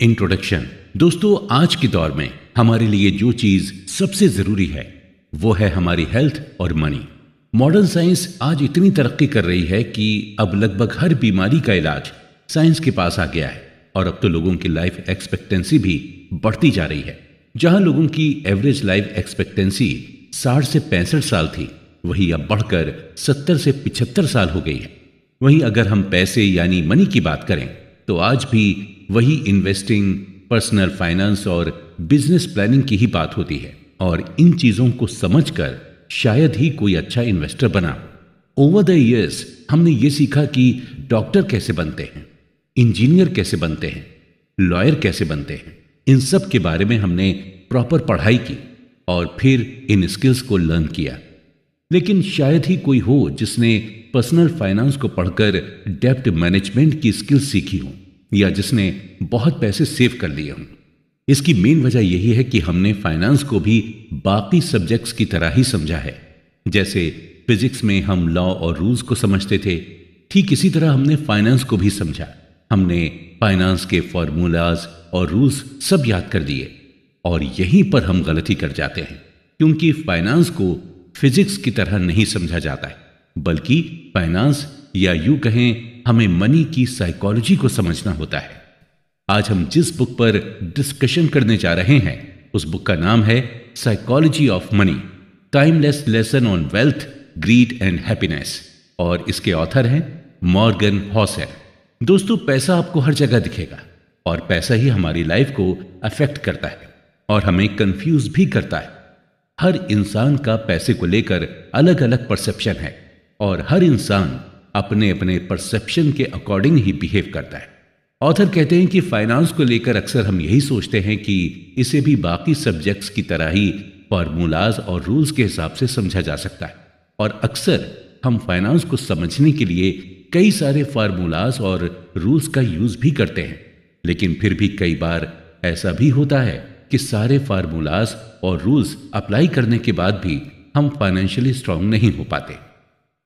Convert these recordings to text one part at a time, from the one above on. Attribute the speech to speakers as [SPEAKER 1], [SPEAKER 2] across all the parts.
[SPEAKER 1] Introduction. दोस्तों, आज के दौर में हमारे लिए जो चीज सबसे जरूरी है वो है हमारी हेल्थ और मनी। मॉडर्न साइंस आज इतनी तरक्की कर रही है कि अब लगभग हर बीमारी का इलाज साइंस के पास आ गया है और अब तो लोगों की लाइफ एक्सपेक्टेंसी भी बढ़ती जा रही है। जहां लोगों की एवरेज लाइफ एक्सपेक्टेंसी 60 से 65 साल थी, वही अब बढ़कर 70 से 75 साल हो गई है। वहीं अगर हम पैसे यानी मनी की बात करें तो आज भी वही इन्वेस्टिंग, पर्सनल फाइनेंस और बिजनेस प्लानिंग की ही बात होती है और इन चीजों को समझकर शायद ही कोई अच्छा इन्वेस्टर बना। ओवर द इयर्स हमने ये सीखा कि डॉक्टर कैसे बनते हैं, इंजीनियर कैसे बनते हैं, लॉयर कैसे बनते हैं। इन सब के बारे में हमने प्रॉपर पढ़ाई की और फिर इन स्किल्स को लर्न किया। लेकिन शायद ही कोई हो जिसने पर्सनल फाइनेंस को पढ़कर डेब्ट मैनेजमेंट की स्किल्स सीखी हो या जिसने बहुत पैसे सेव कर लिए हों। इसकी मेन वजह यही है कि हमने फाइनेंस को भी बाकी सब्जेक्ट्स की तरह ही समझा है। जैसे फिजिक्स में हम लॉ और रूल्स को समझते थे, ठीक इसी तरह हमने फाइनेंस को भी समझा। हमने फाइनेंस के फॉर्मूलाज और रूल्स सब याद कर दिए और यहीं पर हम गलती कर जाते हैं, क्योंकि फाइनेंस को फिजिक्स की तरह नहीं समझा जाता है, बल्कि फाइनेंस या यूं कहें हमें मनी की साइकोलॉजी को समझना होता है। आज हम जिस बुक पर डिस्कशन करने जा रहे हैं उस बुक का नाम है psychology of money, timeless lesson on wealth, grid and happiness और इसके ऑथर हैं मॉर्गन हॉसेल। दोस्तों, पैसा आपको हर जगह दिखेगा और पैसा ही हमारी लाइफ को अफेक्ट करता है और हमें कंफ्यूज भी करता है। हर इंसान का पैसे को लेकर अलग अलग परसेप्शन है और हर इंसान अपने अपने परसेप्शन के अकॉर्डिंग ही बिहेव करता है। ऑथर कहते हैं कि फाइनेंस को लेकर अक्सर हम यही सोचते हैं कि इसे भी बाकी सब्जेक्ट्स की तरह ही फॉर्मूलाज और रूल्स के हिसाब से समझा जा सकता है और अक्सर हम फाइनेंस को समझने के लिए कई सारे फार्मूलाज और रूल्स का यूज भी करते हैं। लेकिन फिर भी कई बार ऐसा भी होता है कि सारे फार्मूलाज और रूल्स अप्लाई करने के बाद भी हम फाइनेंशियली स्ट्रांग नहीं हो पाते।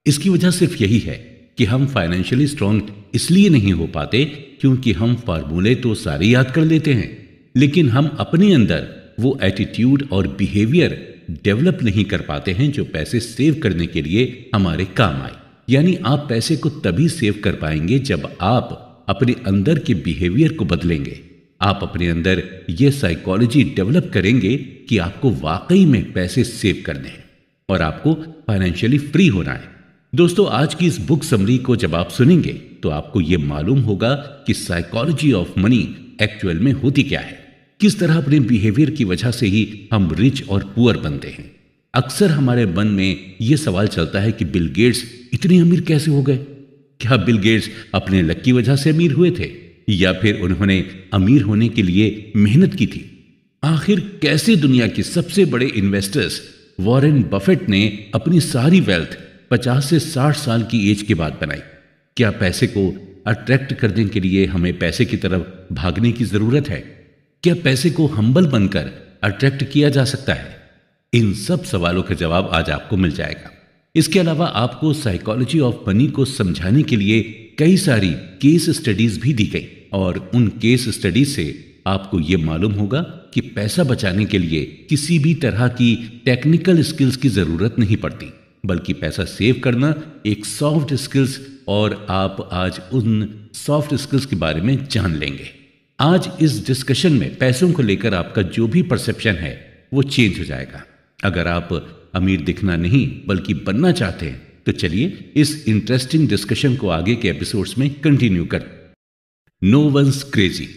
[SPEAKER 1] इसकी वजह सिर्फ यही है कि हम फाइनेंशियली स्ट्रांग इसलिए नहीं हो पाते क्योंकि हम फार्मूले तो सारे याद कर लेते हैं, लेकिन हम अपने अंदर वो एटीट्यूड और बिहेवियर डेवलप नहीं कर पाते हैं जो पैसे सेव करने के लिए हमारे काम आए। यानी आप पैसे को तभी सेव कर पाएंगे जब आप अपने अंदर के बिहेवियर को बदलेंगे। आप अपने अंदर ये साइकोलॉजी डेवलप करेंगे कि आपको वाकई में पैसे सेव करने हैं और आपको फाइनेंशियली फ्री होना है। दोस्तों, आज की इस बुक समरी को जब आप सुनेंगे तो आपको यह मालूम होगा कि साइकोलॉजी ऑफ मनी एक्चुअल में होती क्या है, किस तरह अपने बिहेवियर की वजह से ही हम रिच और पुअर बनते हैं। अक्सर हमारे मन में यह सवाल चलता है कि बिल गेट्स इतने अमीर कैसे हो गए? क्या बिल गेट्स अपने लक की वजह से अमीर हुए थे या फिर उन्होंने अमीर होने के लिए मेहनत की थी? आखिर कैसे दुनिया के सबसे बड़े इन्वेस्टर्स वॉरेन बफेट ने अपनी सारी वेल्थ 50 से 60 साल की एज के बाद बनाई? क्या पैसे को अट्रैक्ट करने के लिए हमें पैसे की तरफ भागने की जरूरत है? क्या पैसे को हम्बल बनकर अट्रैक्ट किया जा सकता है? इन सब सवालों का जवाब आज आपको मिल जाएगा। इसके अलावा आपको साइकोलॉजी ऑफ मनी को समझाने के लिए कई सारी केस स्टडीज भी दी गई और उन केस स्टडीज से आपको यह मालूम होगा कि पैसा बचाने के लिए किसी भी तरह की टेक्निकल स्किल्स की जरूरत नहीं पड़ती, बल्कि पैसा सेव करना एक सॉफ्ट स्किल्स और आप आज उन सॉफ्ट स्किल्स के बारे में जान लेंगे। आज इस डिस्कशन में पैसों को लेकर आपका जो भी परसेप्शन है वो चेंज हो जाएगा। अगर आप अमीर दिखना नहीं बल्कि बनना चाहते हैं तो चलिए इस इंटरेस्टिंग डिस्कशन को आगे के एपिसोड्स में कंटिन्यू कर। No once crazy.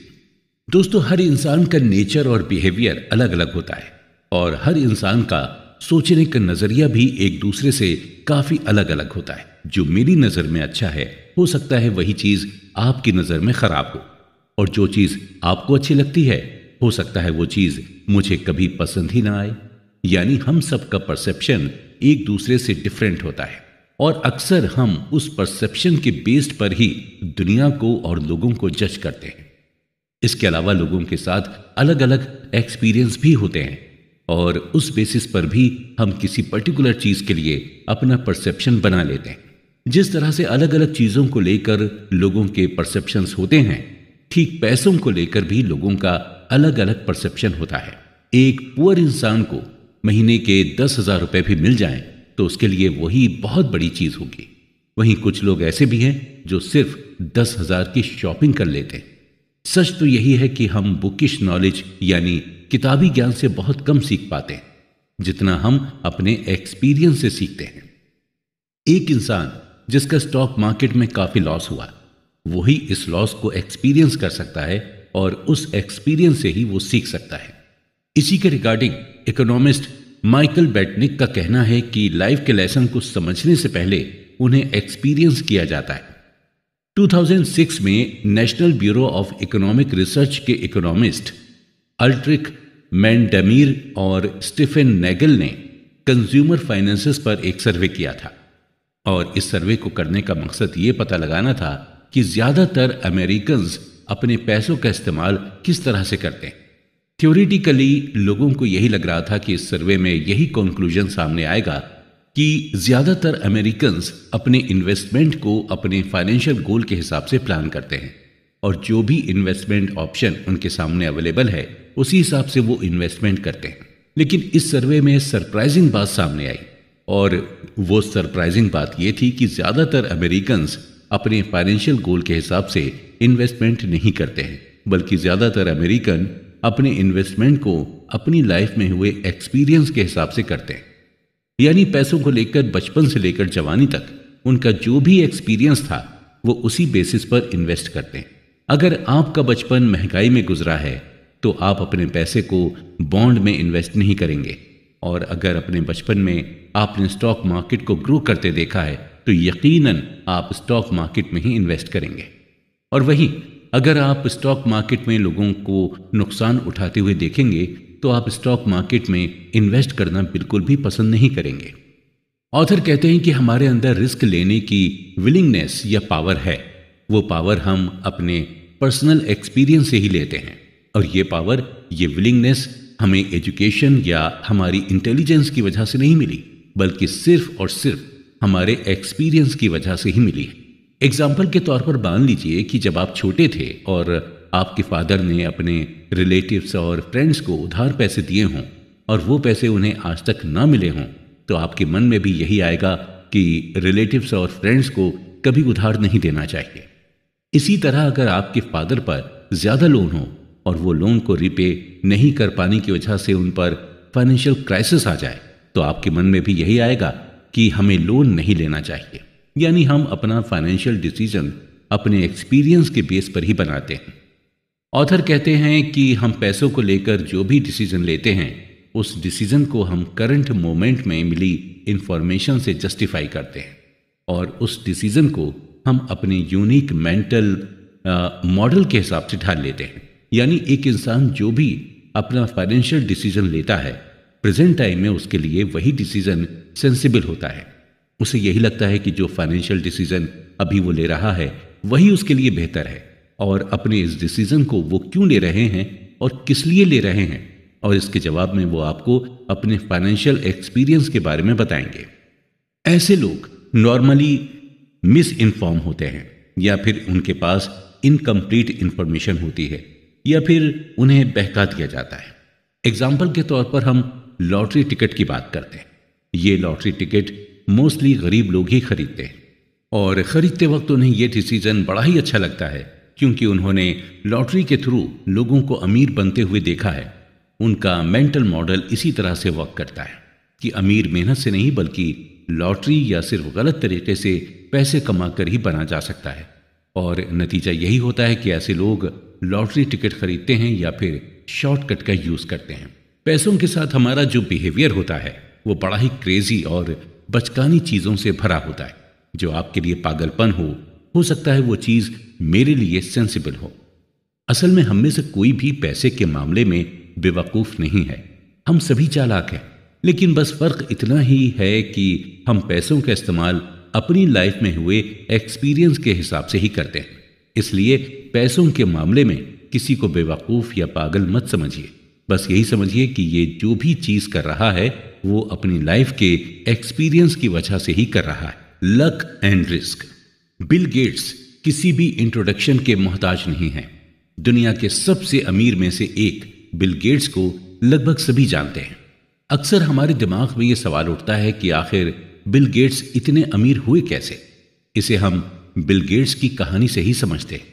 [SPEAKER 1] दोस्तों, हर इंसान का नेचर और बिहेवियर अलग अलग होता है और हर इंसान का सोचने का नजरिया भी एक दूसरे से काफी अलग अलग होता है। जो मेरी नजर में अच्छा है हो सकता है वही चीज आपकी नजर में खराब हो, और जो चीज आपको अच्छी लगती है हो सकता है वो चीज मुझे कभी पसंद ही ना आए। यानी हम सबका परसेप्शन एक दूसरे से डिफरेंट होता है और अक्सर हम उस परसेप्शन के बेस्ड पर ही दुनिया को और लोगों को जज करते हैं। इसके अलावा लोगों के साथ अलग अलग एक्सपीरियंस भी होते हैं और उस बेसिस पर भी हम किसी पर्टिकुलर चीज के लिए अपना परसेप्शन बना लेते हैं। जिस तरह से अलग अलग चीजों को लेकर लोगों के परसेप्शंस होते हैं, ठीक पैसों को लेकर भी लोगों का अलग अलग परसेप्शन होता है। एक पुअर इंसान को महीने के 10,000 रुपए भी मिल जाएं तो उसके लिए वही बहुत बड़ी चीज होगी। वहीं कुछ लोग ऐसे भी हैं जो सिर्फ 10,000 की शॉपिंग कर लेते हैं। सच तो यही है कि हम बुकिश नॉलेज यानी किताबी ज्ञान से बहुत कम सीख पाते हैं जितना हम अपने एक्सपीरियंस से सीखते हैं। एक इंसान जिसका स्टॉक मार्केट में काफी लॉस हुआ, वही इस लॉस को एक्सपीरियंस कर सकता है और उस एक्सपीरियंस से ही वो सीख सकता है। इसी के रिगार्डिंग इकोनॉमिस्ट माइकल बेटनिक का कहना है कि लाइफ के लेसन को समझने से पहले उन्हें एक्सपीरियंस किया जाता है। 2006 में national bureau of economic research के इकोनॉमिस्ट अल्ट्रिक मैंडमीर और स्टीफन नेगल ने कंज्यूमर फाइनेंसेस पर एक सर्वे किया था और इस सर्वे को करने का मकसद ये पता लगाना था कि ज्यादातर अमेरिकन्स अपने पैसों का इस्तेमाल किस तरह से करते हैं। थ्योरेटिकली लोगों को यही लग रहा था कि इस सर्वे में यही कंक्लूजन सामने आएगा कि ज्यादातर अमेरिकन्स अपने इन्वेस्टमेंट को अपने फाइनेंशियल गोल के हिसाब से प्लान करते हैं और जो भी इन्वेस्टमेंट ऑप्शन उनके सामने अवेलेबल है उसी हिसाब से वो इन्वेस्टमेंट करते हैं। लेकिन इस सर्वे में सरप्राइजिंग बात सामने आई और वो सरप्राइजिंग बात ये थी कि ज्यादातर अमेरिकन्स अपने फाइनेंशियल गोल के हिसाब से इन्वेस्टमेंट नहीं करते हैं, बल्कि ज्यादातर अमेरिकन अपने इन्वेस्टमेंट को अपनी लाइफ में हुए एक्सपीरियंस के हिसाब से करते हैं। यानी पैसों को लेकर बचपन से लेकर जवानी तक उनका जो भी एक्सपीरियंस था वो उसी बेसिस पर इन्वेस्ट करते हैं। अगर आपका बचपन महंगाई में गुजरा है तो आप अपने पैसे को बॉन्ड में इन्वेस्ट नहीं करेंगे, और अगर अपने बचपन में आपने स्टॉक मार्केट को ग्रो करते देखा है तो यकीनन आप स्टॉक मार्केट में ही इन्वेस्ट करेंगे। और वहीं अगर आप स्टॉक मार्केट में लोगों को नुकसान उठाते हुए देखेंगे तो आप स्टॉक मार्केट में इन्वेस्ट करना बिल्कुल भी पसंद नहीं करेंगे। ऑथर कहते हैं कि हमारे अंदर रिस्क लेने की विलिंगनेस या पावर है। वो पावर हम अपने पर्सनल एक्सपीरियंस से ही लेते हैं, और ये पावर, ये विलिंगनेस हमें एजुकेशन या हमारी इंटेलिजेंस की वजह से नहीं मिली, बल्कि सिर्फ और सिर्फ हमारे एक्सपीरियंस की वजह से ही मिली है। एग्जाम्पल के तौर पर मान लीजिए कि जब आप छोटे थे और आपके फादर ने अपने रिलेटिव्स और फ्रेंड्स को उधार पैसे दिए हों और वो पैसे उन्हें आज तक ना मिले हों, तो आपके मन में भी यही आएगा कि रिलेटिव्स और फ्रेंड्स को कभी उधार नहीं देना चाहिए। इसी तरह अगर आपके फादर पर ज्यादा लोन हो और वो लोन को रिपे नहीं कर पाने की वजह से उन पर फाइनेंशियल क्राइसिस आ जाए, तो आपके मन में भी यही आएगा कि हमें लोन नहीं लेना चाहिए। यानी हम अपना फाइनेंशियल डिसीजन अपने एक्सपीरियंस के बेस पर ही बनाते हैं। ऑथर कहते हैं कि हम पैसों को लेकर जो भी डिसीजन लेते हैं उस डिसीजन को हम करंट मोमेंट में मिली इंफॉर्मेशन से जस्टिफाई करते हैं, और उस डिसीजन को हम अपने यूनिक मेंटल मॉडल के हिसाब से ढाल लेते हैं। यानी एक इंसान जो भी अपना फाइनेंशियल डिसीजन लेता है, प्रेजेंट टाइम में उसके लिए वही डिसीजन सेंसिबल होता है। उसे यही लगता है कि जो फाइनेंशियल डिसीजन अभी वो ले रहा है वही उसके लिए बेहतर है, और अपने इस डिसीजन को वो क्यों ले रहे हैं और किस लिए ले रहे हैं, और इसके जवाब में वो आपको अपने फाइनेंशियल एक्सपीरियंस के बारे में बताएंगे। ऐसे लोग नॉर्मली मिस इन्फॉर्म होते हैं, या फिर उनके पास इनकम्प्लीट इंफॉर्मेशन होती है, या फिर उन्हें बहका दिया जाता है। एग्जाम्पल के तौर पर हम लॉटरी टिकट की बात करते हैं। ये लॉटरी टिकट मोस्टली गरीब लोग ही खरीदते हैं, और खरीदते वक्त उन्हें यह डिसीजन बड़ा ही अच्छा लगता है क्योंकि उन्होंने लॉटरी के थ्रू लोगों को अमीर बनते हुए देखा है। उनका मेंटल मॉडल इसी तरह से वर्क करता है कि अमीर मेहनत से नहीं बल्कि लॉटरी या सिर्फ गलत तरीके से पैसे कमाकर ही बना जा सकता है, और नतीजा यही होता है कि ऐसे लोग लॉटरी टिकट खरीदते हैं या फिर शॉर्टकट का यूज करते हैं। पैसों के साथ हमारा जो बिहेवियर होता है वो बड़ा ही क्रेजी और बचकानी चीजों से भरा होता है। जो आपके लिए पागलपन हो सकता है वो चीज मेरे लिए सेंसिबल हो। असल में हम में से कोई भी पैसे के मामले में बेवकूफ नहीं है, हम सभी चालाक हैं। लेकिन बस फर्क इतना ही है कि हम पैसों का इस्तेमाल अपनी लाइफ में हुए एक्सपीरियंस के हिसाब से ही करते हैं। इसलिए पैसों के मामले में किसी को बेवकूफ या पागल मत समझिए। बस यही समझिए कि ये जो भी चीज कर रहा है वो अपनी लाइफ के एक्सपीरियंस की वजह से ही कर रहा है। Luck and risk. Bill Gates किसी भी इंट्रोडक्शन के मोहताज नहीं है। दुनिया के सबसे अमीर में से एक बिल गेट्स को लगभग सभी जानते हैं। अक्सर हमारे दिमाग में यह सवाल उठता है कि आखिर बिल गेट्स इतने अमीर हुए कैसे। इसे हम बिल गेट्स की कहानी से ही समझते हैं।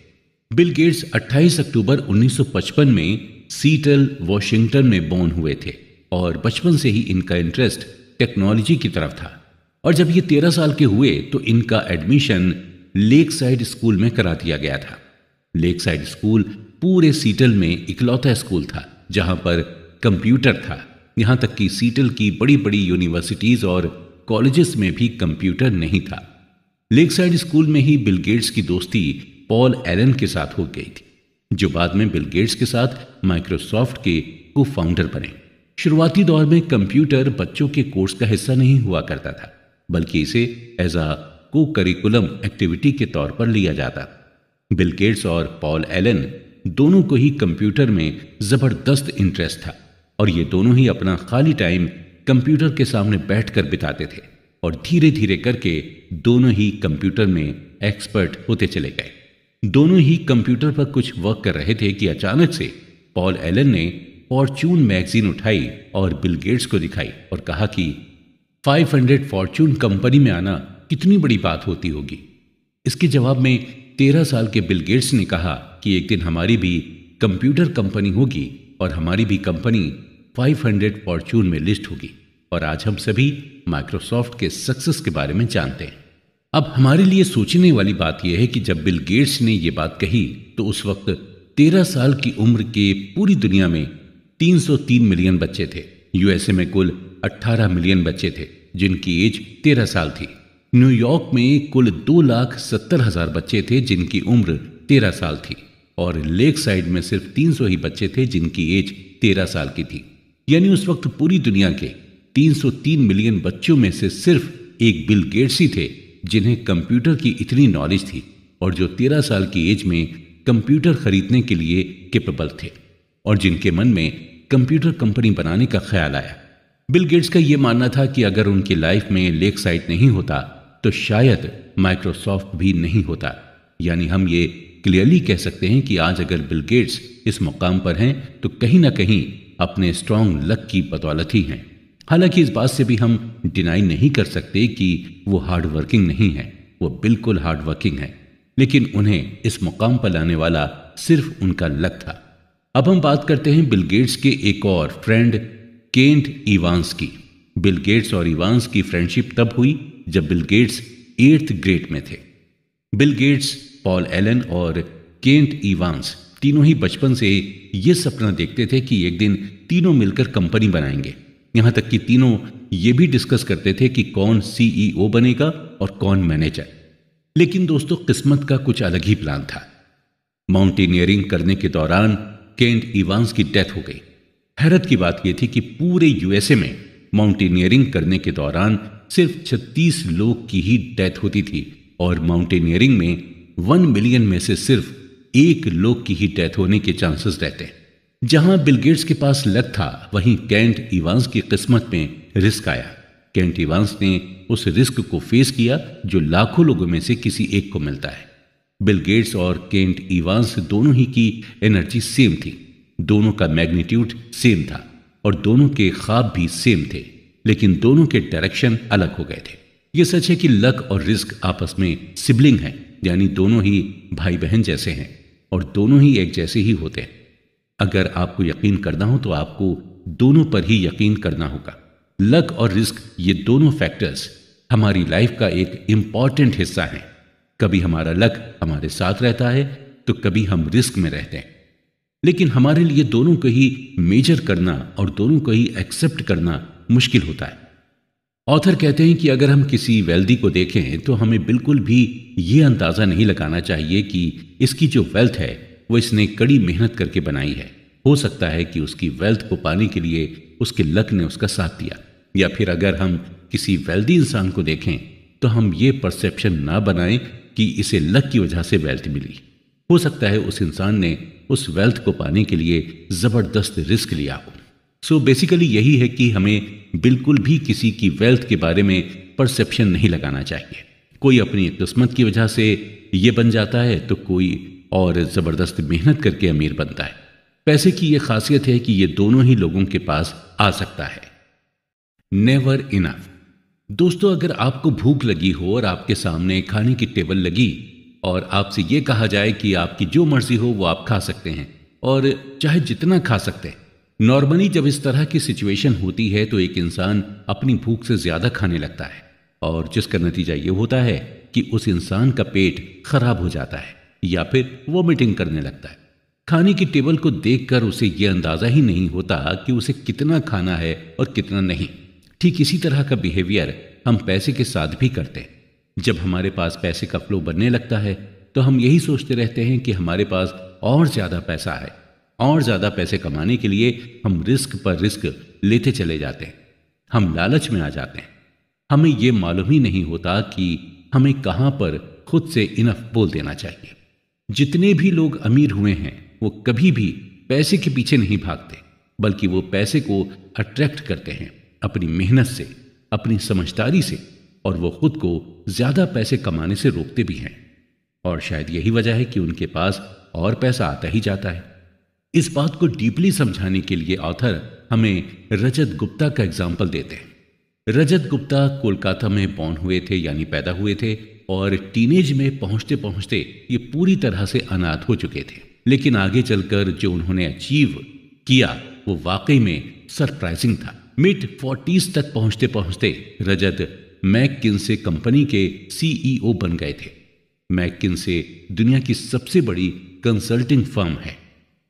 [SPEAKER 1] बिल गेट्स 28 अक्टूबर 1955 में सीटल, वॉशिंगटन में बोर्न हुए थे और बचपन से ही इनका इंटरेस्ट टेक्नोलॉजी की तरफ था। और जब ये 13 साल के हुए तो इनका एडमिशन लेक साइड स्कूल में करा दिया गया था। लेक साइड स्कूल पूरे सीटल में इकलौता स्कूल था जहां पर कंप्यूटर था। यहां तक कि सीटल की बड़ी बड़ी यूनिवर्सिटीज और कॉलेजेस में भी कंप्यूटर नहीं था। लेक साइड स्कूल में ही बिल गेट्स की दोस्ती पॉल एलन के साथ हो गई थी, जो बाद में बिल गेट्स के साथ माइक्रोसॉफ्ट के को फाउंडर बने। शुरुआती दौर में कंप्यूटर बच्चों के कोर्स का हिस्सा नहीं हुआ करता था, बल्कि इसे एज अ को करिकुलम एक्टिविटी के तौर पर लिया जाता। बिल गेट्स और पॉल एलन दोनों को ही कंप्यूटर में जबरदस्त इंटरेस्ट था और ये दोनों ही अपना खाली टाइम कंप्यूटर के सामने बैठकर बिताते थे और धीरे धीरे करके दोनों ही कंप्यूटर में एक्सपर्ट होते चले गए। दोनों ही कंप्यूटर पर कुछ वर्क कर रहे थे कि अचानक से पॉल एलन ने फॉर्च्यून मैगजीन उठाई और बिल गेट्स को दिखाई और कहा कि 500 फॉर्च्यून कंपनी में आना कितनी बड़ी बात होती होगी। इसके जवाब में 13 साल के बिल गेट्स ने कहा कि एक दिन हमारी भी कंप्यूटर कंपनी होगी और हमारी भी कंपनी 500 फॉर्च्यून में लिस्ट होगी। और आज हम सभी माइक्रोसॉफ्ट के सक्सेस के बारे में जानते हैं। अब हमारे लिए सोचने वाली बात यह है कि जब बिल गेट्स ने यह बात कही तो उस वक्त 13 साल की उम्र के पूरी दुनिया में 303 मिलियन बच्चे थे। यूएसए में कुल 18 मिलियन बच्चे थे जिनकी एज 13 साल थी। न्यूयॉर्क में कुल 2,70,000 बच्चे थे जिनकी उम्र 13 साल थी और लेक साइड में सिर्फ 300 ही बच्चे थे जिनकी एज 13 साल की थी। यानी उस वक्त पूरी दुनिया के 303 मिलियन बच्चों में से सिर्फ एक बिल गेट्स ही थे जिन्हें कंप्यूटर की इतनी नॉलेज थी और जो 13 साल की एज में कंप्यूटर खरीदने के लिए कैपेबल थे और जिनके मन में कंप्यूटर कंपनी बनाने का ख्याल आया। बिल गेट्स का यह मानना था कि अगर उनकी लाइफ में लेक साइड नहीं होता तो शायद माइक्रोसॉफ्ट भी नहीं होता। यानी हम ये क्लियरली कह सकते हैं कि आज अगर बिल गेट्स इस मुकाम पर हैं तो कहीं ना कहीं अपने स्ट्रॉन्ग लक की बदौलत ही हैं। हालांकि इस बात से भी हम डिनाई नहीं कर सकते कि वो हार्ड वर्किंग नहीं है, वो बिल्कुल हार्ड वर्किंग है, लेकिन उन्हें इस मुकाम पर लाने वाला सिर्फ उनका लक था। अब हम बात करते हैं बिल गेट्स के एक और फ्रेंड केंट इवांस की। बिल गेट्स और इवांस की फ्रेंडशिप तब हुई जब बिल गेट्स 8th ग्रेड में थे। बिल गेट्स, पॉल एलन और केंट इवांस तीनों ही बचपन से ये सपना देखते थे कि एक दिन तीनों मिलकर कंपनी बनाएंगे। यहां तक कि तीनों ये भी डिस्कस करते थे कि कौन सीईओ बनेगा और कौन मैनेजर। लेकिन दोस्तों, किस्मत का कुछ अलग ही प्लान था। माउंटेनियरिंग करने के दौरान केंट इवांस की डेथ हो गई। हैरत की बात यह थी कि पूरे यूएसए में माउंटेनियरिंग करने के दौरान सिर्फ 36 लोग की ही डेथ होती थी और माउंटेनियरिंग में 1 मिलियन में से सिर्फ 1 लोग की ही डेथ होने के चांसेस रहते हैं। जहां बिल गेट्स के पास लक था, वहीं केंट इवांस की किस्मत में रिस्क आया। केंट इवांस ने उस रिस्क को फेस किया जो लाखों लोगों में से किसी एक को मिलता है। बिल गेट्स और केंट इवांस दोनों ही की एनर्जी सेम थी, दोनों का मैग्नीट्यूड सेम था और दोनों के ख्वाब भी सेम थे, लेकिन दोनों के डायरेक्शन अलग हो गए थे। यह सच है कि लक और रिस्क आपस में सिबलिंग हैं, यानी दोनों ही भाई बहन जैसे हैं और दोनों ही एक जैसे ही होते हैं। अगर आपको यकीन करना हो तो आपको दोनों पर ही यकीन करना होगा। लक और रिस्क, ये दोनों फैक्टर्स हमारी लाइफ का एक इंपॉर्टेंट हिस्सा हैं। कभी हमारा लक हमारे साथ रहता है तो कभी हम रिस्क में रहते हैं, लेकिन हमारे लिए दोनों को ही मेजर करना और दोनों को ही एक्सेप्ट करना मुश्किल होता है। ऑथर कहते हैं कि अगर हम किसी वेल्दी को देखें तो हमें बिल्कुल भी ये अंदाजा नहीं लगाना चाहिए कि इसकी जो वेल्थ है वो इसने कड़ी मेहनत करके बनाई है। हो सकता है कि उसकी वेल्थ को पाने के लिए उसके लक ने उसका साथ दिया। या फिर अगर हम किसी वेल्दी इंसान को देखें तो हम ये परसेप्शन ना बनाएं कि इसे लक की वजह से वेल्थ मिली। हो सकता है उस इंसान ने उस वेल्थ को पाने के लिए जबरदस्त रिस्क लिया हो। सो बेसिकली यही है कि हमें बिल्कुल भी किसी की वेल्थ के बारे में परसेप्शन नहीं लगाना चाहिए। कोई अपनी किस्मत की वजह से ये बन जाता है तो कोई और जबरदस्त मेहनत करके अमीर बनता है। पैसे की यह खासियत है कि ये दोनों ही लोगों के पास आ सकता है। Never enough. दोस्तों, अगर आपको भूख लगी हो और आपके सामने खाने की टेबल लगी और आपसे यह कहा जाए कि आपकी जो मर्जी हो वो आप खा सकते हैं और चाहे जितना खा सकते हैं। नॉर्मली जब इस तरह की सिचुएशन होती है तो एक इंसान अपनी भूख से ज्यादा खाने लगता है और जिसका नतीजा ये होता है कि उस इंसान का पेट खराब हो जाता है या फिर वॉमिटिंग करने लगता है। खाने की टेबल को देखकर उसे यह अंदाजा ही नहीं होता कि उसे कितना खाना है और कितना नहीं। ठीक इसी तरह का बिहेवियर हम पैसे के साथ भी करते हैं। जब हमारे पास पैसे का फ्लो बनने लगता है तो हम यही सोचते रहते हैं कि हमारे पास और ज्यादा पैसा है और ज्यादा पैसे कमाने के लिए हम रिस्क पर रिस्क लेते चले जाते हैं। हम लालच में आ जाते हैं। हमें यह मालूम ही नहीं होता कि हमें कहां पर खुद से इनफ बोल देना चाहिए। जितने भी लोग अमीर हुए हैं वो कभी भी पैसे के पीछे नहीं भागते, बल्कि वो पैसे को अट्रैक्ट करते हैं अपनी मेहनत से, अपनी समझदारी से, और वो खुद को ज्यादा पैसे कमाने से रोकते भी हैं। और शायद यही वजह है कि उनके पास और पैसा आता ही जाता है। इस बात को डीपली समझाने के लिए ऑथर हमें रजत गुप्ता का एग्जाम्पल देते हैं। रजत गुप्ता कोलकाता में बॉर्न हुए थे, यानी पैदा हुए थे, और टीनेज में पहुंचते पहुंचते ये पूरी तरह से अनाथ हो चुके थे। लेकिन आगे चलकर जो उन्होंने अचीव किया वो वाकई में सरप्राइजिंग था। मिड 40s तक पहुंचते पहुंचते रजत मैककिन्से कंपनी के सीईओ बन गए थे। मैककिन्से दुनिया की सबसे बड़ी कंसल्टिंग फर्म है।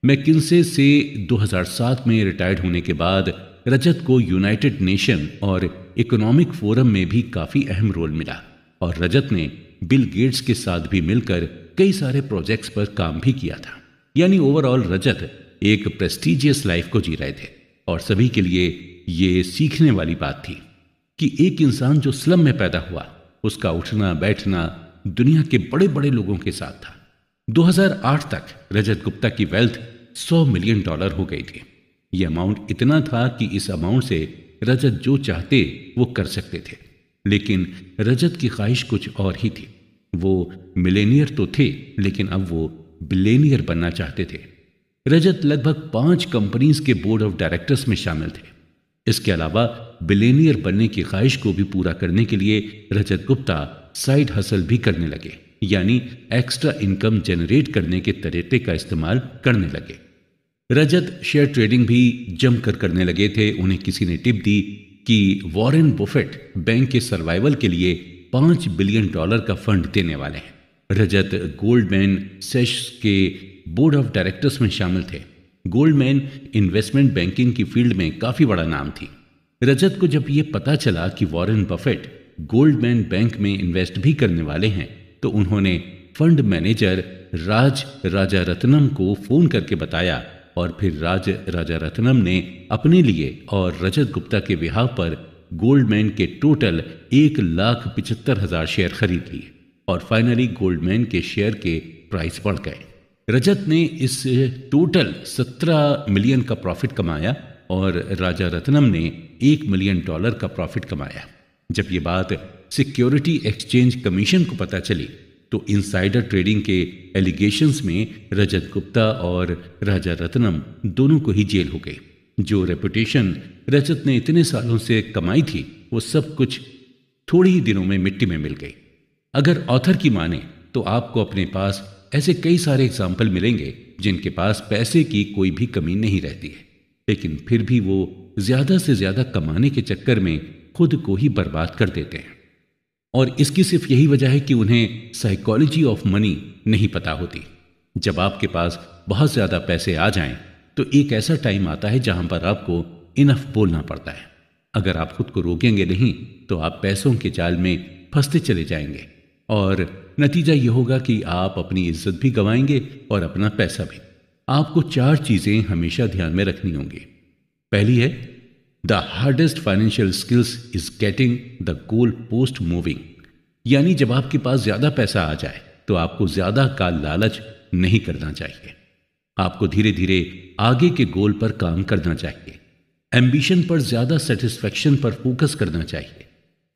[SPEAKER 1] मैककिन्से से 2007 में रिटायर्ड होने के बाद रजत को यूनाइटेड नेशन और इकोनॉमिक फोरम में भी काफी अहम रोल मिला और रजत ने बिल गेट्स के साथ भी मिलकर कई सारे प्रोजेक्ट्स पर काम भी किया था। यानी ओवरऑल रजत एक प्रेस्टिजियस लाइफ को जी रहे थे और सभी के लिए ये सीखने वाली बात थी कि एक इंसान जो स्लम में पैदा हुआ उसका उठना बैठना दुनिया के बड़े बड़े लोगों के साथ था। 2008 तक रजत गुप्ता की वेल्थ $100 मिलियन हो गई थी। यह अमाउंट इतना था कि इस अमाउंट से रजत जो चाहते वो कर सकते थे। लेकिन रजत की ख्वाहिश कुछ और ही थी। वो मिलेनियर तो थे, लेकिन अब वो बिलियनियर बनना चाहते थे। रजत लगभग 5 कंपनीज के बोर्ड ऑफ डायरेक्टर्स में शामिल थे। इसके अलावा बिलियनियर बनने की ख्वाहिश को भी पूरा करने के लिए रजत गुप्ता साइड हसल भी करने लगे, यानी एक्स्ट्रा इनकम जनरेट करने के तरीके का इस्तेमाल करने लगे। रजत शेयर ट्रेडिंग भी जमकर करने लगे थे। उन्हें किसी ने टिप दी कि वॉरेन बुफेट बैंक के सर्वाइवल के लिए $5 बिलियन का फंड देने वाले हैं। रजत गोल्डमैन सैच्स के बोर्ड ऑफ डायरेक्टर्स में शामिल थे। गोल्डमैन इन्वेस्टमेंट बैंकिंग की फील्ड में काफी बड़ा नाम थी। रजत को जब यह पता चला कि वॉरेन बफेट गोल्डमैन बैंक में इन्वेस्ट भी करने वाले हैं तो उन्होंने फंड मैनेजर राज राजारत्नम को फोन करके बताया और फिर राज राजारत्नम ने अपने लिए और रजत गुप्ता के बिहाव पर गोल्डमैन के टोटल 1,75,000 शेयर खरीद लिए और फाइनली गोल्डमैन के शेयर के प्राइस बढ़ गए। रजत ने इस टोटल $17 मिलियन का प्रॉफिट कमाया और राजारत्नम ने $1 मिलियन का प्रॉफिट कमाया। जब ये बात सिक्योरिटी एक्सचेंज कमीशन को पता चली तो इनसाइडर ट्रेडिंग के एलिगेशंस में रजत गुप्ता और राजारत्नम दोनों को ही जेल हो गई। जो रेपुटेशन रजत ने इतने सालों से कमाई थी वो सब कुछ थोड़े ही दिनों में मिट्टी में मिल गई। अगर ऑथर की माने तो आपको अपने पास ऐसे कई सारे एग्जाम्पल मिलेंगे जिनके पास पैसे की कोई भी कमी नहीं रहती है, लेकिन फिर भी वो ज्यादा से ज्यादा कमाने के चक्कर में खुद को ही बर्बाद कर देते हैं। और इसकी सिर्फ यही वजह है कि उन्हें साइकोलॉजी ऑफ मनी नहीं पता होती। जब आपके पास बहुत ज्यादा पैसे आ जाएं तो एक ऐसा टाइम आता है जहां पर आपको इनफ बोलना पड़ता है। अगर आप खुद को रोकेंगे नहीं तो आप पैसों के जाल में फंसते चले जाएंगे और नतीजा यह होगा कि आप अपनी इज्जत भी गंवाएंगे और अपना पैसा भी। आपको 4 चीजें हमेशा ध्यान में रखनी होंगी। पहली है, the hardest financial skills is getting the goal post moving. यानी जब आपके पास ज्यादा पैसा आ जाए तो आपको ज्यादा का लालच नहीं करना चाहिए। आपको धीरे धीरे आगे के गोल पर काम करना चाहिए। एम्बिशन पर ज्यादा सेटिस्फेक्शन पर फोकस करना चाहिए।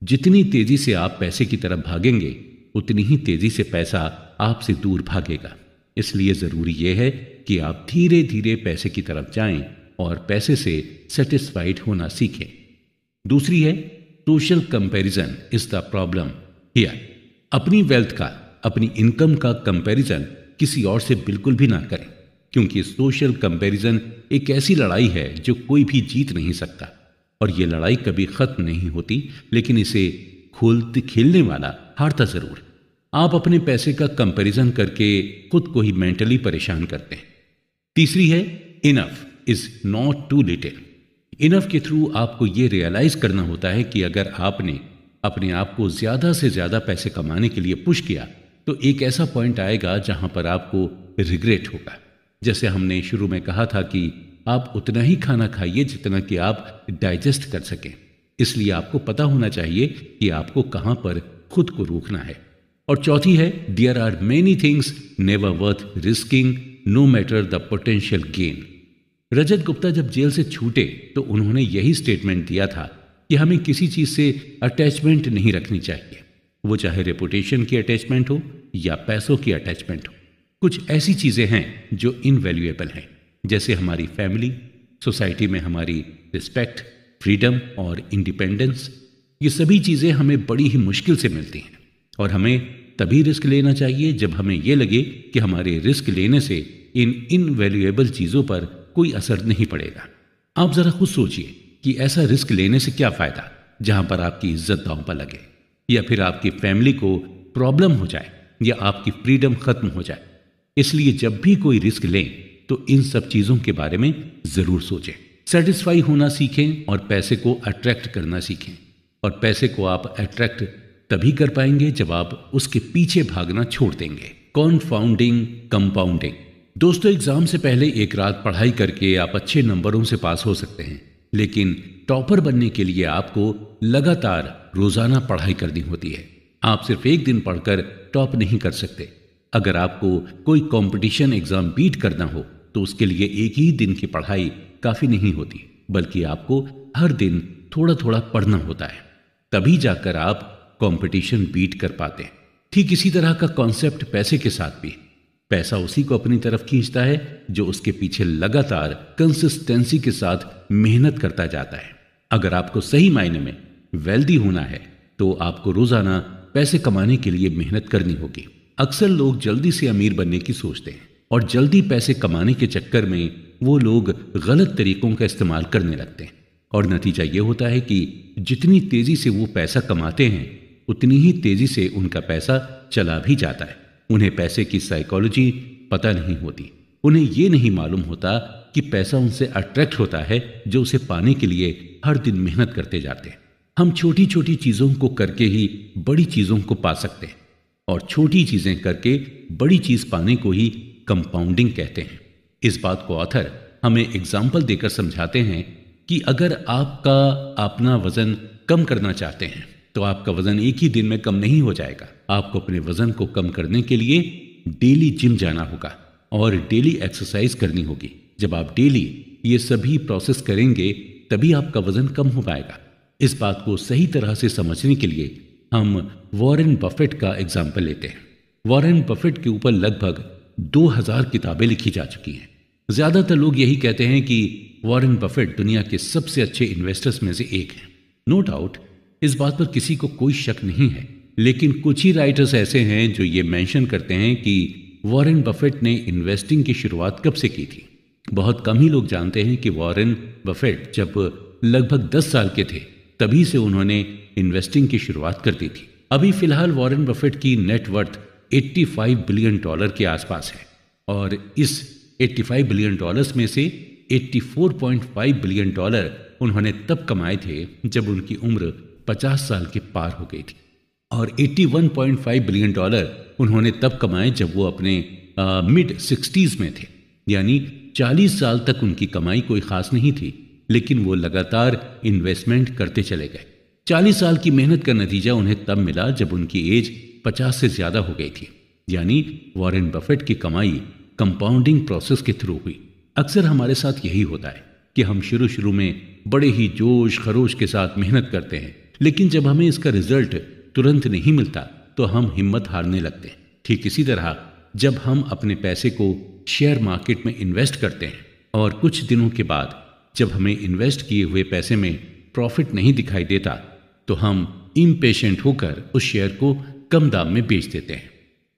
[SPEAKER 1] जितनी तेजी से आप पैसे की तरफ भागेंगे उतनी ही तेजी से पैसा आपसे दूर भागेगा। इसलिए ज़रूरी यह है कि आप धीरे धीरे पैसे की तरफ जाएं और पैसे से सेटिस्फाइड होना सीखें। दूसरी है social comparison is the problem here. अपनी वेल्थ का, अपनी इनकम का कंपैरिजन किसी और से बिल्कुल भी ना करें, क्योंकि सोशल कंपैरिजन एक ऐसी लड़ाई है जो कोई भी जीत नहीं सकता और ये लड़ाई कभी खत्म नहीं होती, लेकिन इसे खेलने वाला हारता जरूर। आप अपने पैसे का कंपैरिजन करके खुद को ही मेंटली परेशान करते हैं। तीसरी है enough is not too little. Enough के थ्रू आपको ये रियलाइज करना होता है कि अगर आपने अपने आप को ज्यादा से ज्यादा पैसे कमाने के लिए पुश किया तो एक ऐसा पॉइंट आएगा जहां पर आपको रिग्रेट होगा। जैसे हमने शुरू में कहा था कि आप उतना ही खाना खाइए जितना कि आप डाइजेस्ट कर सकें। इसलिए आपको पता होना चाहिए कि आपको कहां पर खुद को रोकना है। और चौथी है there are many things never worth risking no matter the potential gain. Rajat Gupta जब जेल से छूटे तो उन्होंने यही स्टेटमेंट दिया था कि हमें किसी चीज से अटैचमेंट नहीं रखनी चाहिए, वो चाहे रेपुटेशन की अटैचमेंट हो या पैसों की अटैचमेंट हो। कुछ ऐसी चीजें हैं जो इनवैल्यूएबल हैं, जैसे हमारी फैमिली, सोसाइटी में हमारी रिस्पेक्ट, फ्रीडम और इंडिपेंडेंस। ये सभी चीजें हमें बड़ी ही मुश्किल से मिलती हैं और हमें तभी रिस्क लेना चाहिए जब हमें यह लगे कि हमारे रिस्क लेने से इन इनवैल्यूएबल चीजों पर कोई असर नहीं पड़ेगा। आप जरा खुद सोचिए कि ऐसा रिस्क लेने से क्या फायदा जहां पर आपकी इज्जत दांव पर लगे, या फिर आपकी फैमिली को प्रॉब्लम हो जाए, या आपकी फ्रीडम खत्म हो जाए। इसलिए जब भी कोई रिस्क लें तो इन सब चीजों के बारे में जरूर सोचें। सेटिस्फाई होना सीखें और पैसे को अट्रैक्ट करना सीखें। और पैसे को आप अट्रैक्ट तभी कर पाएंगे जब आप उसके पीछे भागना छोड़ देंगे। कॉन्फाउंडिंग कंपाउंडिंग। दोस्तों, एग्जाम से पहले एक रात पढ़ाई करके आप अच्छे नंबरों से पास हो सकते हैं, लेकिन टॉपर बनने के लिए आपको लगातार रोजाना पढ़ाई करनी होती है। आप सिर्फ एक दिन पढ़कर टॉप नहीं कर सकते। अगर आपको कोई कंपटीशन एग्जाम बीट करना हो तो उसके लिए एक ही दिन की पढ़ाई काफी नहीं होती, बल्कि आपको हर दिन थोड़ा थोड़ा पढ़ना होता है, तभी जाकर आप कंपटीशन बीट कर पाते हैं। ठीक इसी तरह का कॉन्सेप्ट पैसे के साथ भी। पैसा उसी को अपनी तरफ खींचता है जो उसके पीछे लगातार कंसिस्टेंसी के साथ मेहनत करता जाता है। अगर आपको सही मायने में वेल्दी होना है तो आपको रोजाना पैसे कमाने के लिए मेहनत करनी होगी। अक्सर लोग जल्दी से अमीर बनने की सोचते हैं और जल्दी पैसे कमाने के चक्कर में वो लोग गलत तरीकों का इस्तेमाल करने लगते हैं और नतीजा ये होता है कि जितनी तेजी से वो पैसा कमाते हैं उतनी ही तेजी से उनका पैसा चला भी जाता है। उन्हें पैसे की साइकोलॉजी पता नहीं होती। उन्हें ये नहीं मालूम होता कि पैसा उनसे अट्रैक्ट होता है जो उसे पाने के लिए हर दिन मेहनत करते जाते हैं। हम छोटी छोटी चीजों को करके ही बड़ी चीजों को पा सकते हैं और छोटी चीजें करके बड़ी चीज पाने को ही कंपाउंडिंग कहते हैं। इस बात को ऑथर हमें एग्जाम्पल देकर समझाते हैं कि अगर आपका अपना वजन कम करना चाहते हैं तो आपका वजन एक ही दिन में कम नहीं हो जाएगा। आपको अपने वजन को कम करने के लिए डेली जिम जाना होगा और डेली एक्सरसाइज करनी होगी। जब आप डेली ये सभी प्रोसेस करेंगे तभी आपका वजन कम हो पाएगा। इस बात को सही तरह से समझने के लिए हम वॉरेन बफेट का एग्जाम्पल लेते हैं। वॉरेन बफेट के ऊपर लगभग 2000 किताबें लिखी जा चुकी हैं। ज्यादातर लोग यही कहते हैं कि वॉरेन बफेट दुनिया के सबसे अच्छे इन्वेस्टर्स में से एक हैं। नो डाउट, इस बात पर किसी को कोई शक नहीं है, लेकिन कुछ ही राइटर्स ऐसे हैं जो ये मेंशन करते हैं कि वॉरेन बफेट ने इन्वेस्टिंग की शुरुआत कब से की थी। बहुत कम ही लोग जानते हैं कि वॉरेन बफेट जब लगभग 10 साल के थे तभी से उन्होंने इन्वेस्टिंग की शुरुआत कर दी थी। अभी फिलहाल वॉरेन बफेट की नेट वर्थ $85 बिलियन के आसपास है और इस $85 बिलियन में से $84.5 बिलियन उन्होंने तब कमाए थे जब उनकी उम्र 50 साल के पार हो गई थी और $81.5 बिलियन उन्होंने तब कमाए जब वो अपने मिड 60s में थे। यानी 40 साल तक उनकी कमाई कोई खास नहीं थी, लेकिन वो लगातार इन्वेस्टमेंट करते चले गए। 40 साल की मेहनत का नतीजा उन्हें तब मिला जब उनकी एज 50 से ज्यादा हो गई थी। यानी वॉरेन बफेट की कमाई कंपाउंडिंग प्रोसेस के थ्रू हुई। अक्सर हमारे साथ यही होता है कि हम शुरू में बड़े ही जोश खरोश के साथ मेहनत करते हैं, लेकिन जब हमें इसका रिजल्ट तुरंत नहीं मिलता तो हम हिम्मत हारने लगते हैं। ठीक इसी तरह जब हम अपने पैसे को शेयर मार्केट में इन्वेस्ट करते हैं और कुछ दिनों के बाद जब हमें इन्वेस्ट किए हुए पैसे में प्रॉफिट नहीं दिखाई देता तो हम इम्पेशेंट होकर उस शेयर को कम दाम में बेच देते हैं।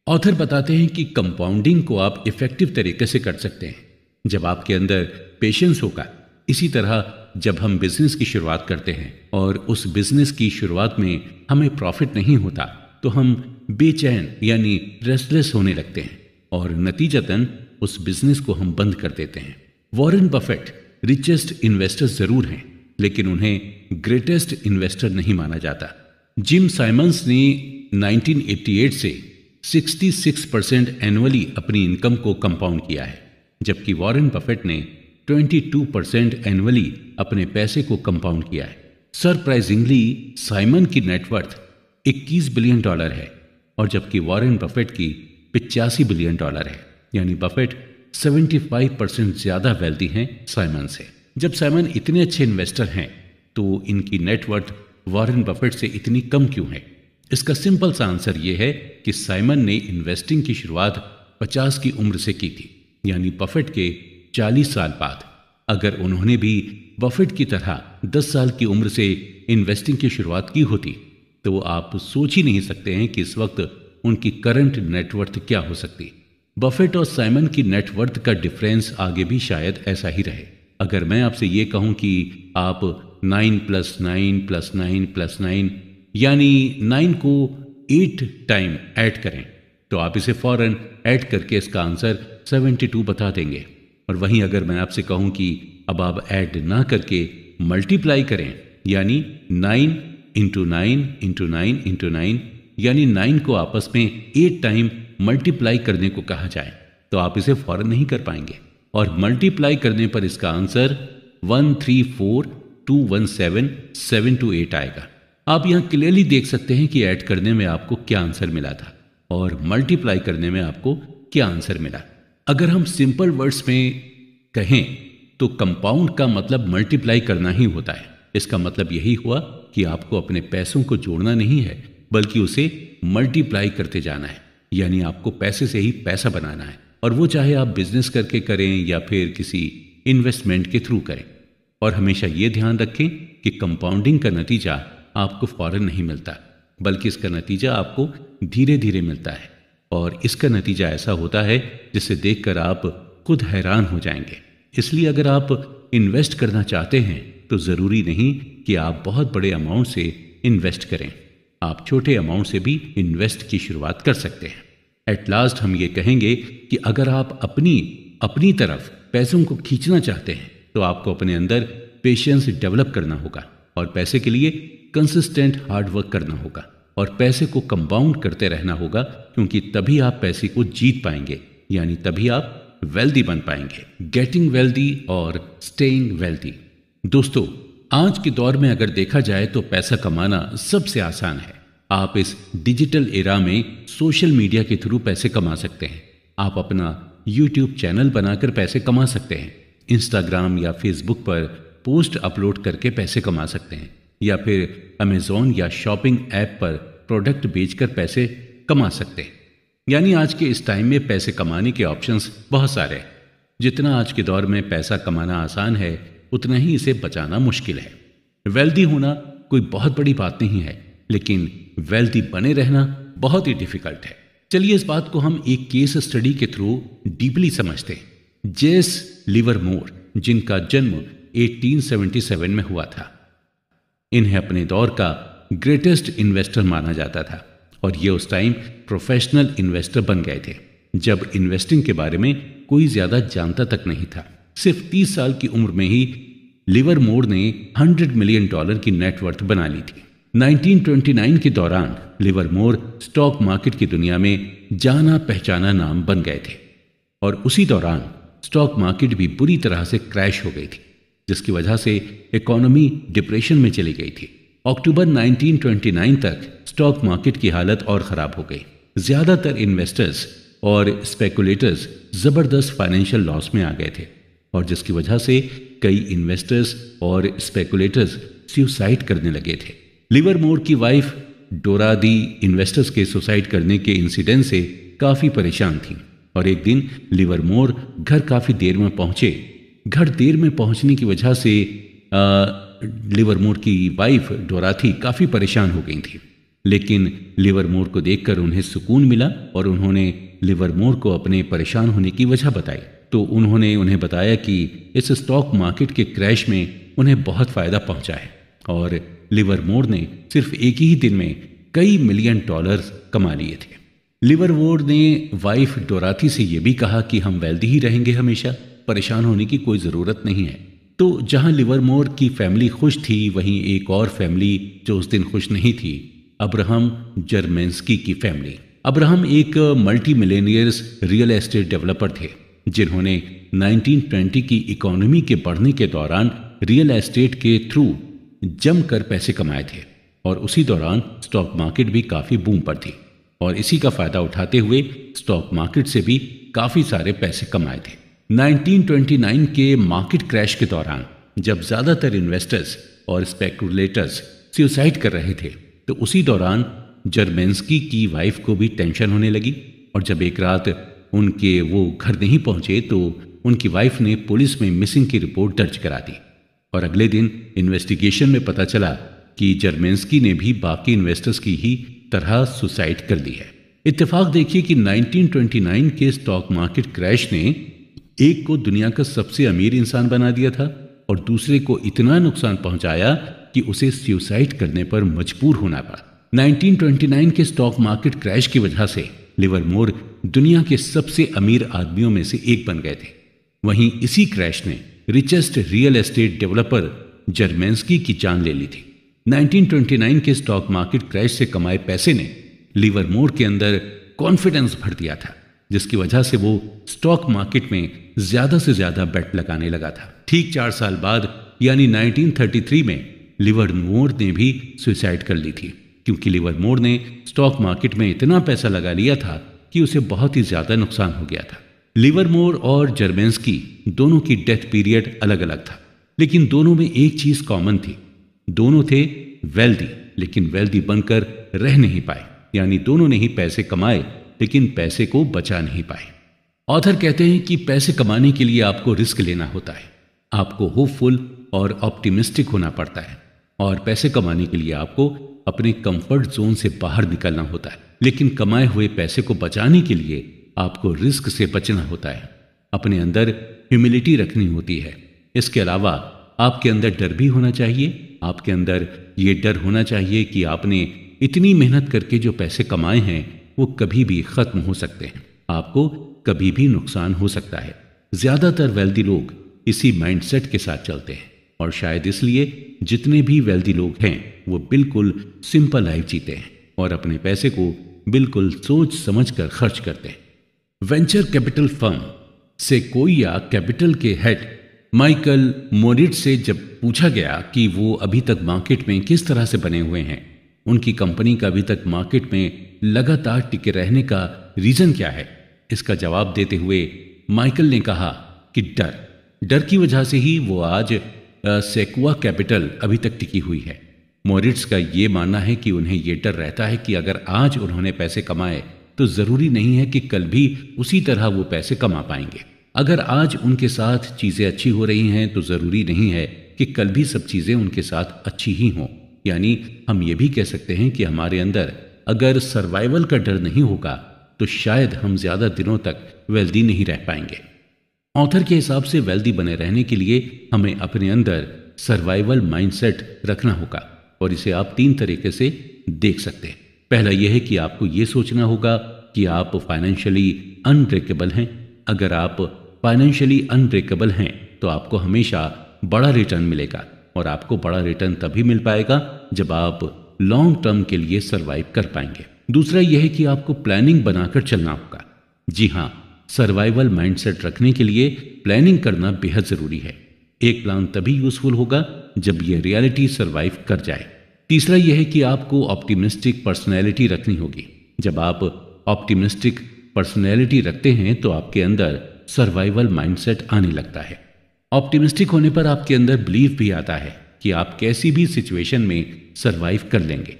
[SPEAKER 1] ऑथर बताते हैं कि कंपाउंडिंग को आप इफेक्टिव तरीके से कर सकते हैं जब आपके अंदर पेशेंस होगा। इसी तरह जब हम बिजनेस की शुरुआत करते हैं और उस बिजनेस की शुरुआत में हमें प्रॉफिट नहीं होता तो हम बेचैन यानी रेस्टलेस होने लगते हैं और नतीजतन उस बिजनेस को हम बंद कर देते हैं। वॉरेन बफेट रिचेस्ट इन्वेस्टर जरूर हैं लेकिन उन्हें ग्रेटेस्ट इन्वेस्टर नहीं माना जाता। जिम साइमंस ने 1988 से 66% एनुअली अपनी इनकम को कंपाउंड किया है, जबकि वॉरेन बफेट ने 22% एनुअली अपने पैसे को कंपाउंड किया है। सरप्राइजिंगली साइमन की नेटवर्थ $21 बिलियन है और जबकि वॉरेन बफेट की $85 बिलियन है, यानी बफेट 75% ज्यादा वेल्दी हैं साइमन से। जब साइमन इतने अच्छे इन्वेस्टर हैं तो इनकी नेटवर्थ वॉरेन बफेट से इतनी कम क्यों है? इसका सिंपल सा आंसर यह है कि साइमन ने इन्वेस्टिंग की शुरुआत 50 की उम्र से की थी, यानी बफेट के 40 साल बाद। अगर उन्होंने भी बफेट की तरह 10 साल की उम्र से इन्वेस्टिंग की शुरुआत की होती तो आप सोच ही नहीं सकते हैं कि इस वक्त उनकी करंट नेटवर्थ क्या हो सकती। बफेट और साइमन की नेटवर्थ का डिफरेंस आगे भी शायद ऐसा ही रहे। अगर मैं आपसे ये कहूं कि आप 9 + 9 + 9 + 9 यानी 9 को 8 टाइम ऐड करें तो आप इसे फौरन ऐड करके इसका आंसर 72 बता देंगे। और वहीं अगर मैं आपसे कहूं कि अब आप ऐड ना करके मल्टीप्लाई करें यानी 9 × 9 × 9 × 9 यानी 9 को आपस में 8 टाइम मल्टीप्लाई करने को कहा जाए तो आप इसे फौरन नहीं कर पाएंगे और मल्टीप्लाई करने पर इसका आंसर 134217728 आएगा। आप यहां क्लियरली देख सकते हैं कि ऐड करने में आपको क्या आंसर मिला था और मल्टीप्लाई करने में आपको क्या आंसर मिला। अगर हम सिंपल वर्ड्स में कहें तो कंपाउंड का मतलब मल्टीप्लाई करना ही होता है। इसका मतलब यही हुआ कि आपको अपने पैसों को जोड़ना नहीं है बल्कि उसे मल्टीप्लाई करते जाना है, यानी आपको पैसे से ही पैसा बनाना है और वो चाहे आप बिजनेस करके करें या फिर किसी इन्वेस्टमेंट के थ्रू करें। और हमेशा ये ध्यान रखें कि कंपाउंडिंग का नतीजा आपको फौरन नहीं मिलता बल्कि इसका नतीजा आपको धीरे धीरे मिलता है और इसका नतीजा ऐसा होता है जिसे देखकर आप खुद हैरान हो जाएंगे। इसलिए अगर आप इन्वेस्ट करना चाहते हैं तो जरूरी नहीं कि आप बहुत बड़े अमाउंट से इन्वेस्ट करें, आप छोटे अमाउंट से भी इन्वेस्ट की शुरुआत कर सकते हैं। एट लास्ट हम ये कहेंगे कि अगर आप अपनी तरफ पैसों को खींचना चाहते हैं तो आपको अपने अंदर पेशेंस डेवलप करना होगा और पैसे के लिए कंसिस्टेंट हार्ड वर्क करना होगा और पैसे को कंपाउंड करते रहना होगा, क्योंकि तभी आप पैसे को जीत पाएंगे, यानी तभी आप वेल्दी बन पाएंगे। गेटिंग वेल्दी और स्टेइंग वेल्दी। दोस्तों, आज के दौर में अगर देखा जाए तो पैसा कमाना सबसे आसान है। आप इस डिजिटल एरा में सोशल मीडिया के थ्रू पैसे कमा सकते हैं। आप अपना YouTube चैनल बनाकर पैसे कमा सकते हैं, इंस्टाग्राम या फेसबुक पर पोस्ट अपलोड करके पैसे कमा सकते हैं या फिर अमेज़ॉन या शॉपिंग ऐप पर प्रोडक्ट बेचकर पैसे कमा सकते हैं। यानी आज के इस टाइम में पैसे कमाने के ऑप्शंस बहुत सारे हैं। जितना आज के दौर में पैसा कमाना आसान है उतना ही इसे बचाना मुश्किल है। वेल्दी होना कोई बहुत बड़ी बात नहीं है, लेकिन वेल्दी बने रहना बहुत ही डिफिकल्ट है। चलिए इस बात को हम एक केस स्टडी के थ्रू डीपली समझते हैं। जेस लिवरमोर, जिनका जन्म 1877 में हुआ था, इन्हें अपने दौर का ग्रेटेस्ट इन्वेस्टर माना जाता था और ये उस टाइम प्रोफेशनल इन्वेस्टर बन गए थे जब इन्वेस्टिंग के बारे में कोई ज्यादा जानता तक नहीं था। सिर्फ 30 साल की उम्र में ही लिवरमोर ने $100 मिलियन की नेटवर्थ बना ली थी। 1929 के दौरान लिवरमोर स्टॉक मार्केट की दुनिया में जाना पहचाना नाम बन गए थे और उसी दौरान स्टॉक मार्केट भी बुरी तरह से क्रैश हो गई थी, जिसकी वजह से इकोनॉमी डिप्रेशन में चली गई थी। अक्टूबर 1929 तक स्टॉक मार्केट की हालत और खराब हो गई। ज्यादातर इन्वेस्टर्स और स्पेकुलेटर्स जबरदस्त फाइनेंशियल लॉस में आ गए थे और जिसकी वजह से कई इन्वेस्टर्स और स्पेकुलेटर्स सुसाइड करने लगे थे। लिवरमोर की वाइफ डोरा दी इन्वेस्टर्स के सुसाइड करने के इंसिडेंट से काफी परेशान थीं और एक दिन लिवरमोर घर काफी देर में पहुंचे। घर देर में पहुंचने की वजह से लिवरमोर की वाइफ डोराथी काफी परेशान हो गई थी, लेकिन लिवरमोर को देखकर उन्हें सुकून मिला और उन्होंने लिवरमोर को अपने परेशान होने की वजह बताई। तो उन्होंने उन्हें बताया कि इस स्टॉक मार्केट के क्रैश में उन्हें बहुत फायदा पहुंचा है और लिवरमोर ने सिर्फ एक ही दिन में कई मिलियन डॉलर्स कमा लिए थे। लिवरमोर ने वाइफ डोराथी से यह भी कहा कि हम वेल्दी ही रहेंगे हमेशा, परेशान होने की कोई ज़रूरत नहीं है। तो जहां लिवरमोर की फैमिली खुश थी, वहीं एक और फैमिली जो उस दिन खुश नहीं थी, अब्राहम जर्मेंस्की की फैमिली। अब्राहम एक multi millionaires real estate developer थे जिन्होंने 1920 की इकोनॉमी के बढ़ने के दौरान रियल एस्टेट के थ्रू जमकर पैसे कमाए थे और उसी दौरान स्टॉक मार्केट भी काफ़ी बूम पर थी और इसी का फायदा उठाते हुए स्टॉक मार्केट से भी काफ़ी सारे पैसे कमाए थे। 1929 के मार्केट क्रैश के दौरान जब ज़्यादातर इन्वेस्टर्स और स्पेकुलेटर्स सुसाइड कर रहे थे, तो उसी दौरान जर्मेंस्की की वाइफ को भी टेंशन होने लगी और जब एक रात उनके वो घर नहीं पहुंचे तो उनकी वाइफ ने पुलिस में मिसिंग की रिपोर्ट दर्ज करा दी और अगले दिन इन्वेस्टिगेशन में पता चला कि जर्मेंस्की ने भी बाकी इन्वेस्टर्स की ही तरह सुसाइड कर ली है। इत्तेफाक देखिए कि 1929 के स्टॉक मार्केट क्रैश ने एक को दुनिया का सबसे अमीर इंसान बना दिया था और दूसरे को इतना नुकसान पहुंचाया कि उसे सुसाइड करने पर मजबूर होना पड़ा। 1929 के स्टॉक मार्केट क्रैश की वजह से लिवरमोर दुनिया के सबसे अमीर आदमियों में से एक बन गए थे। वहीं इसी क्रैश ने रिचेस्ट रियल एस्टेट डेवलपर जर्मेंस्की की जान ले ली थी। 1929 के स्टॉक मार्केट क्रैश से कमाए पैसे ने लिवरमोर के अंदर कॉन्फिडेंस भर दिया था, जिसकी वजह से वो स्टॉक मार्केट में ज्यादा से ज्यादा बेट लगाने लगा था। ठीक 4 साल बाद यानी 1933 में लिवरमोर ने भी सुसाइड कर ली थी, क्योंकि लिवरमोर ने स्टॉक मार्केट में इतना पैसा लगा लिया था कि उसे बहुत ही ज्यादा नुकसान हो गया था। लिवरमोर और जर्मेंस्की दोनों की डेथ पीरियड अलग अलग था, लेकिन दोनों में एक चीज कॉमन थी। दोनों थे वेल्दी, लेकिन वेल्दी बनकर रह नहीं पाए, यानी दोनों ने ही पैसे कमाए लेकिन पैसे को बचा नहीं पाए। ऑथर कहते हैं कि पैसे कमाने के लिए आपको रिस्क लेना होता है, आपको होपफुल और ऑप्टिमिस्टिक होना पड़ता है और पैसे कमाने के लिए आपको अपने कंफर्ट जोन से बाहर निकलना होता है। लेकिन कमाए हुए पैसे को बचाने के लिए आपको रिस्क से बचना होता है, अपने अंदर ह्यूमिलिटी रखनी होती है। इसके अलावा आपके अंदर डर भी होना चाहिए। आपके अंदर ये डर होना चाहिए कि आपने इतनी मेहनत करके जो पैसे कमाए हैं वो कभी भी खत्म हो सकते हैं, आपको कभी भी नुकसान हो सकता है। ज्यादातर वेल्दी लोग इसी माइंडसेट के साथ चलते हैं और शायद इसलिए जितने भी वेल्दी लोग हैं वो बिल्कुल सिंपल लाइफ जीते हैं और अपने पैसे को बिल्कुल सोच समझ कर खर्च करते हैं। वेंचर कैपिटल फर्म सेक्वोइया कैपिटल के हेड माइकल मोरिट्ज से जब पूछा गया कि वो अभी तक मार्केट में किस तरह से बने हुए हैं, उनकी कंपनी का अभी तक मार्केट में लगातार टिके रहने का रीजन क्या है, इसका जवाब देते हुए माइकल ने कहा कि डर की वजह से ही वो आज सेक्वा कैपिटल अभी तक टिकी हुई है। मोरिट्ज का ये मानना है कि उन्हें ये डर रहता है कि अगर आज उन्होंने पैसे कमाए तो जरूरी नहीं है कि कल भी उसी तरह वो पैसे कमा पाएंगे। अगर आज उनके साथ चीजें अच्छी हो रही हैं तो जरूरी नहीं है कि कल भी सब चीजें उनके साथ अच्छी ही हों। यानी हम ये भी कह सकते हैं कि हमारे अंदर अगर सर्वाइवल का डर नहीं होगा तो शायद हम ज्यादा दिनों तक वेल्दी नहीं रह पाएंगे। ऑथर के हिसाब से वेल्दी बने रहने के लिए हमें अपने अंदर सर्वाइवल माइंडसेट रखना होगा और इसे आप 3 तरीके से देख सकते हैं। पहला यह है कि आपको यह सोचना होगा कि आप फाइनेंशियली अनब्रेकेबल हैं। अगर आप फाइनेंशियली अनब्रेकेबल हैं तो आपको हमेशा बड़ा रिटर्न मिलेगा और आपको बड़ा रिटर्न तभी मिल पाएगा जब आप लॉन्ग टर्म के लिए सर्वाइव कर पाएंगे। दूसरा यह है कि आपको प्लानिंग बनाकर चलना होगा। जी हाँ, सर्वाइवल माइंडसेट रखने के लिए प्लानिंग करना बेहद जरूरी है। एक प्लान तभी यूजफुल होगा जब यह रियलिटी सर्वाइव कर जाए। तीसरा यह है कि आपको ऑप्टिमिस्टिक पर्सनैलिटी रखनी होगी। जब आप ऑप्टिमिस्टिक पर्सनैलिटी रखते हैं तो आपके अंदर सर्वाइवल माइंडसेट आने लगता है। ऑप्टिमिस्टिक होने पर आपके अंदर बिलीफ भी आता है कि आप कैसी भी सिचुएशन में सर्वाइव कर लेंगे।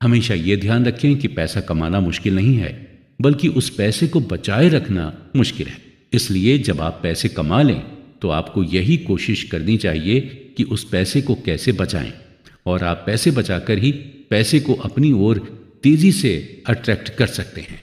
[SPEAKER 1] हमेशा ये ध्यान रखें कि पैसा कमाना मुश्किल नहीं है, बल्कि उस पैसे को बचाए रखना मुश्किल है। इसलिए जब आप पैसे कमा लें तो आपको यही कोशिश करनी चाहिए कि उस पैसे को कैसे बचाएं, और आप पैसे बचाकर ही पैसे को अपनी ओर तेजी से अट्रैक्ट कर सकते हैं।